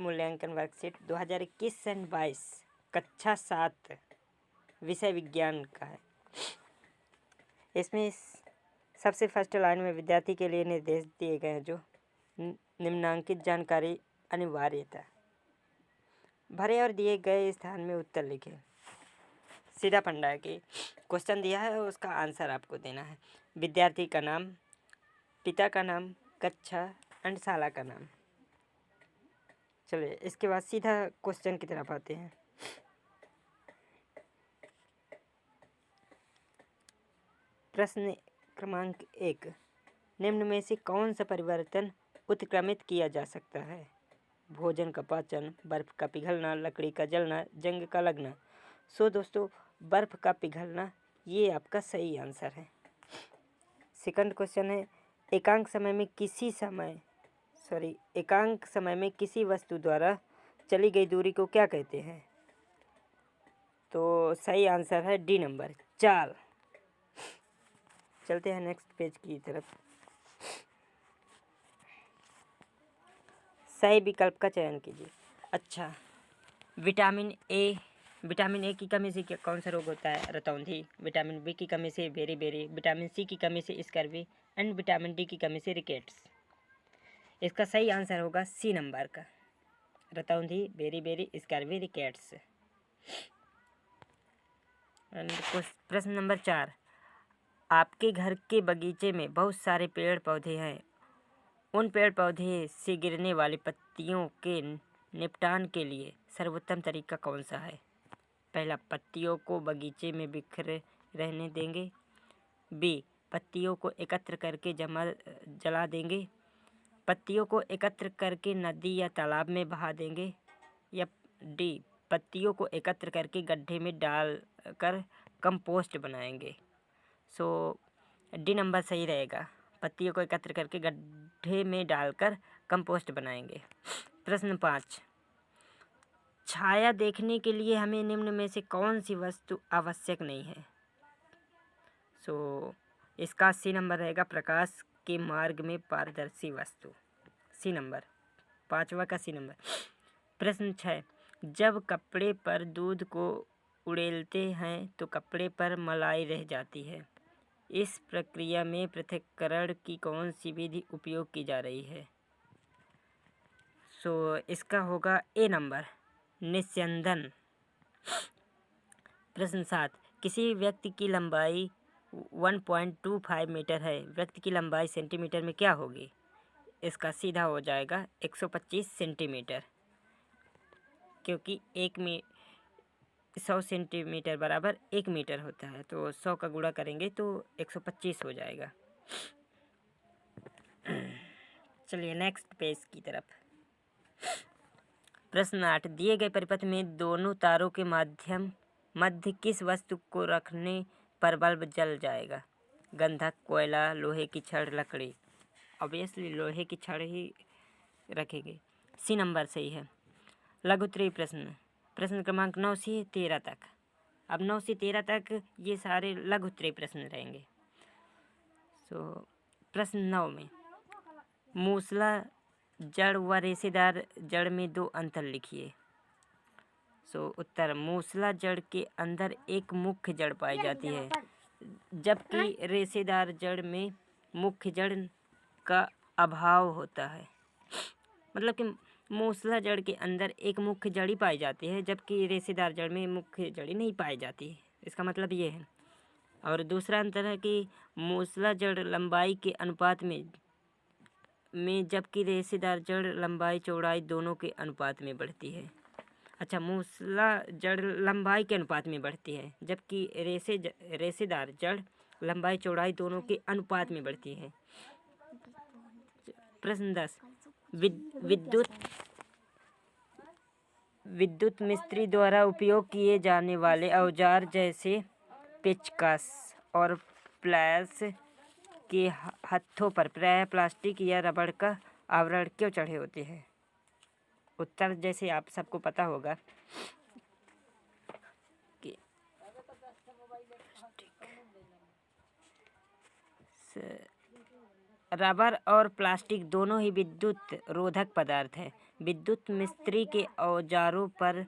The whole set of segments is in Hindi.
मूल्यांकन वर्कशीट 2021 एंड 22 कक्षा 7 विषय विज्ञान का है। इसमें सबसे फर्स्ट लाइन में विद्यार्थी के लिए निर्देश दिए गए हैं, जो निम्नांकित जानकारी अनिवार्यता भरे और दिए गए स्थान में उत्तर लिखें। सीधा फंडा है कि क्वेश्चन दिया है और उसका आंसर आपको देना है। विद्यार्थी का नाम, पिता का नाम, कक्षा एंड शाला का नाम। चलिए इसके बाद सीधा क्वेश्चन की तरफ आते हैं। प्रश्न क्रमांक 1, निम्न में से कौन सा परिवर्तन उत्क्रमित किया जा सकता है? भोजन का पाचन, बर्फ का पिघलना, लकड़ी का जलना, जंग का लगना। सो दोस्तों, बर्फ का पिघलना ये आपका सही आंसर है। सेकंड क्वेश्चन है, एकांक समय में किसी वस्तु द्वारा चली गई दूरी को क्या कहते हैं? तो सही आंसर है डी नंबर, चाल। चलते हैं नेक्स्ट पेज की तरफ। सही विकल्प का चयन कीजिए। अच्छा, विटामिन ए की कमी से कौन सा रोग होता है? रतौंधी। विटामिन बी की कमी से बेरी, विटामिन सी की कमी से स्कर्वी एंड विटामिन डी की कमी से रिकेट्स। इसका सही आंसर होगा सी नंबर का, रतौंधी, बेरी, स्कर्वी, रिकेट्स। प्रश्न नंबर 4, आपके घर के बगीचे में बहुत सारे पेड़ पौधे हैं। उन पेड़ पौधे से गिरने वाली पत्तियों के निपटान के लिए सर्वोत्तम तरीका कौन सा है? पहला, पत्तियों को बगीचे में बिखरे रहने देंगे। बी, पत्तियों को एकत्र करके जला देंगे। पत्तियों को एकत्र करके नदी या तालाब में बहा देंगे। या डी, पत्तियों को एकत्र करके गड्ढे में डालकर कंपोस्ट बनाएंगे। सो डी नंबर सही रहेगा, पत्तियों को एकत्र करके गड्ढे में डालकर कंपोस्ट बनाएंगे। प्रश्न 5, छाया देखने के लिए हमें निम्न में से कौन सी वस्तु आवश्यक नहीं है? सो इसका सी नंबर रहेगा, प्रकाश के मार्ग में पारदर्शी वस्तु। सी नंबर, 5वां का सी नंबर। प्रश्न 6, जब कपड़े पर दूध को उड़ेलते हैं तो कपड़े पर मलाई रह जाती है। इस प्रक्रिया में पृथक्करण की कौन सी विधि उपयोग की जा रही है? सो इसका होगा ए नंबर, निस्यंदन। प्रश्न 7, किसी व्यक्ति की लंबाई 1.25 मीटर है। व्यक्ति की लंबाई सेंटीमीटर में क्या होगी? इसका सीधा हो जाएगा 125 सेंटीमीटर, क्योंकि 100 सेंटीमीटर बराबर 1 मीटर होता है, तो 100 का गुणा करेंगे तो 125 हो जाएगा। चलिए नेक्स्ट पेज की तरफ। प्रश्न 8, दिए गए परिपथ में दोनों तारों के मध्य किस वस्तु को रखने पर बल्ब जल जाएगा? गंधक, कोयला, लोहे की छड़, लकड़ी। ऑब्वियसली लोहे की छड़ ही रखेंगे। सी नंबर सही है। लघुत्तरीय प्रश्न क्रमांक 9 से 13 तक। अब 9 से 13 तक ये सारे लघुत्तरीय प्रश्न रहेंगे। सो प्रश्न 9 में, मूसला जड़ व रेशेदार जड़ में 2 अंतर लिखिए। सो उत्तर, मूसला जड़ के अंदर एक मुख्य जड़ पाई जाती है, जबकि रेशेदार जड़ में मुख्य जड़ का अभाव होता है। मतलब कि मूसला जड़ के अंदर एक मुख्य जड़ी पाई जाती है, जबकि रेशेदार जड़ में मुख्य जड़ी नहीं पाई जाती। इसका मतलब ये है। और दूसरा अंतर है कि मूसला जड़ लंबाई के अनुपात में, जबकि रेशेदार जड़ लंबाई चौड़ाई दोनों के अनुपात में बढ़ती है। अच्छा, मूसला जड़ लंबाई के अनुपात में बढ़ती है, जबकि रेशेदार जड़ लंबाई चौड़ाई दोनों के अनुपात में बढ़ती है। प्रश्न 10, विद्युत मिस्त्री द्वारा उपयोग किए जाने वाले औजार जैसे पेचकस और प्लायर्स के हत्थों पर प्रायः प्लास्टिक या रबड़ का आवरण क्यों चढ़े होते हैं? उत्तर जैसे आप सबको पता होगा कि रबर और प्लास्टिक दोनों ही विद्युत रोधक पदार्थ है। विद्युत मिस्त्री के औजारों पर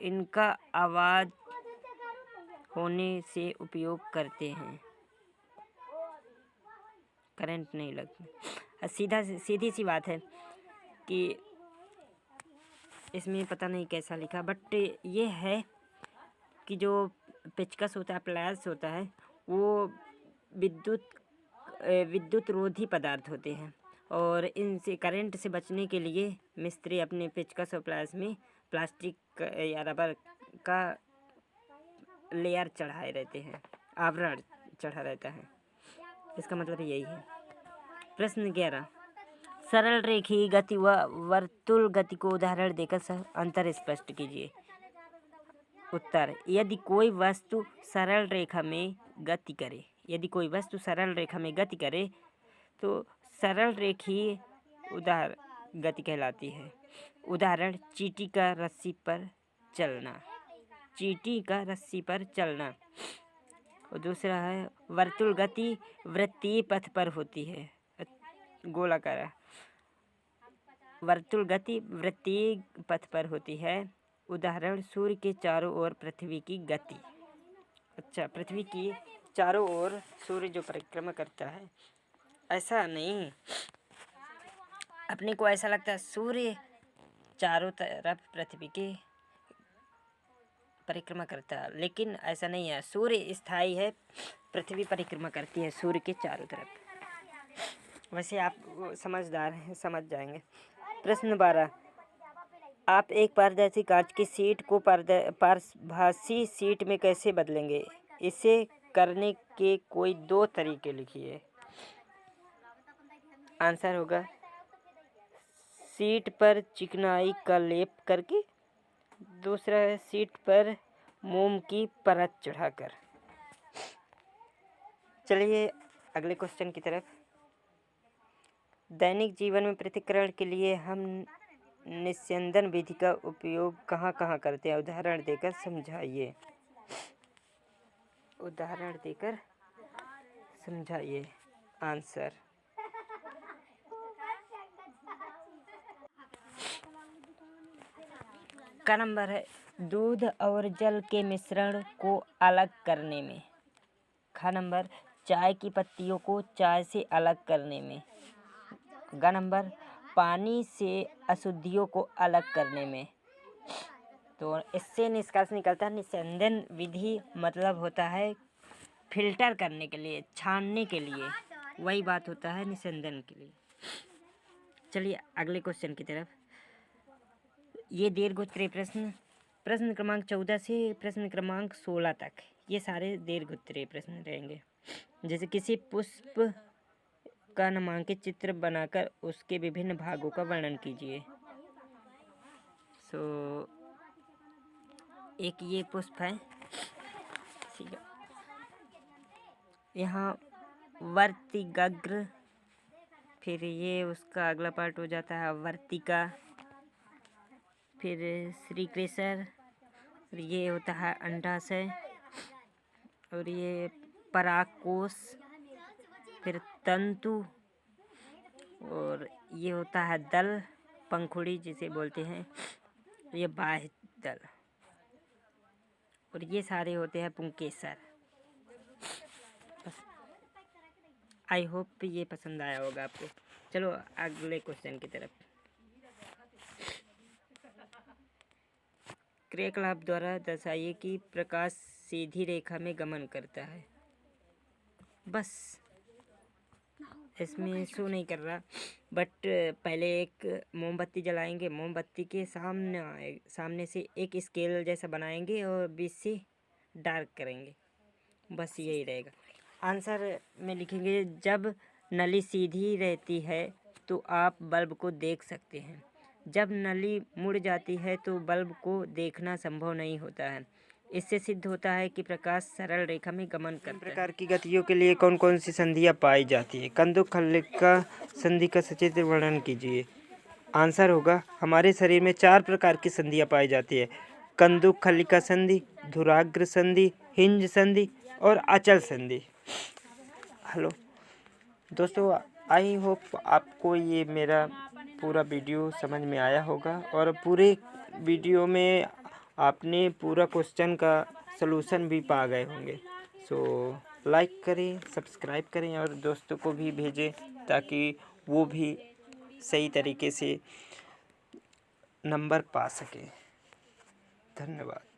इनका आवाज होने से उपयोग करते हैं। करंट नहीं लगता। सीधी सी बात है कि इसमें पता नहीं कैसा लिखा, बट ये है कि जो पेचकस होता है, प्लायर्स होता है, वो विद्युत रोधी पदार्थ होते हैं और इनसे करंट से बचने के लिए मिस्त्री अपने पेचकस और प्लायर्स में प्लास्टिक या रबर का लेयर चढ़ाए रहते हैं, आवरण चढ़ा रहता है। इसका मतलब यही है। प्रश्न 11, सरल रेखीय गति व वर्तुल गति को उदाहरण देकर अंतर स्पष्ट कीजिए। उत्तर, यदि कोई वस्तु सरल रेखा में गति करे तो सरल रेखीय गति कहलाती है। उदाहरण, चींटी का रस्सी पर चलना। और दूसरा है, वर्तुल गति वृत्तीय पथ पर होती है, गोलाकार। वर्तुल गति वृत्तीय पथ पर होती है। उदाहरण, सूर्य के चारों ओर पृथ्वी की गति। अच्छा, पृथ्वी की चारों ओर सूर्य जो परिक्रमा करता है, ऐसा नहीं। अपने को ऐसा लगता है सूर्य चारों तरफ पृथ्वी की परिक्रमा करता है, लेकिन ऐसा नहीं है। सूर्य स्थायी है, पृथ्वी परिक्रमा करती है सूर्य के चारों तरफ। वैसे आप समझदार हैं, समझ जाएंगे। प्रश्न 12, आप एक पारदर्शी कांच की शीट को पारभासी शीट में कैसे बदलेंगे? इसे करने के कोई 2 तरीके लिखिए। आंसर होगा, शीट पर चिकनाई का लेप करके। दूसरा है, शीट पर मोम की परत चढ़ाकर। चलिए अगले क्वेश्चन की तरफ। दैनिक जीवन में पृथक्करण के लिए हम निस्यंदन विधि का उपयोग कहाँ कहाँ करते हैं? उदाहरण देकर समझाइए। आंसर, का नंबर है, दूध और जल के मिश्रण को अलग करने में। खा नंबर, चाय की पत्तियों को चाय से अलग करने में। ग नंबर, पानी से अशुद्धियों को अलग करने में। तो इससे निष्कर्ष निकलता है, निस्यंदन विधि मतलब होता है फिल्टर करने के लिए, छानने के लिए। वही बात होता है निस्यंदन के लिए। चलिए अगले क्वेश्चन की तरफ। ये दीर्घोत्तरीय प्रश्न क्रमांक 14 से प्रश्न क्रमांक 16 तक, ये सारे दीर्घोत्तरीय प्रश्न रहेंगे। जैसे, किसी पुष्प का नामांकित चित्र बनाकर उसके विभिन्न भागों का वर्णन कीजिए। एक ये पुष्प है, यहाँ वर्तिगग्र, फिर ये उसका अगला पार्ट हो जाता है वर्तिका, फिर श्रीकेसर, ये होता है अंडाशय, और ये परागकोश, फिर तंतु, और ये होता है दल, पंखुड़ी जिसे बोलते हैं, ये बाह्य दल, और ये सारे होते हैं पुंकेसर। आई होप ये पसंद आया होगा आपको। चलो अगले क्वेश्चन की तरफ। क्रियाकलाप द्वारा दर्शाइए कि प्रकाश सीधी रेखा में गमन करता है। बस इसमें शो नहीं कर रहा, बट पहले एक मोमबत्ती जलाएंगे, मोमबत्ती के सामने से एक स्केल जैसा बनाएंगे और बीच से डार्क करेंगे। बस यही रहेगा। आंसर में लिखेंगे, जब नली सीधी रहती है तो आप बल्ब को देख सकते हैं, जब नली मुड़ जाती है तो बल्ब को देखना संभव नहीं होता है। इससे सिद्ध होता है कि प्रकाश सरल रेखा में गमन करता है। प्रकार की गतियों के लिए कौन कौन सी संधियाँ पाई जाती है? कंदुक खल्लिका संधि का सचित्र वर्णन कीजिए। आंसर होगा, हमारे शरीर में 4 प्रकार की संधियाँ पाई जाती है: कंदुक खल्लिका संधि, धुराग्र संधि, हिंज संधि और अचल संधि। हेलो दोस्तों, आई होप आपको ये मेरा पूरा वीडियो समझ में आया होगा और पूरे वीडियो में आपने पूरा क्वेश्चन का सलूशन भी पा गए होंगे। सो लाइक करें, सब्सक्राइब करें और दोस्तों को भी भेजें ताकि वो भी सही तरीके से नंबर पा सकें। धन्यवाद।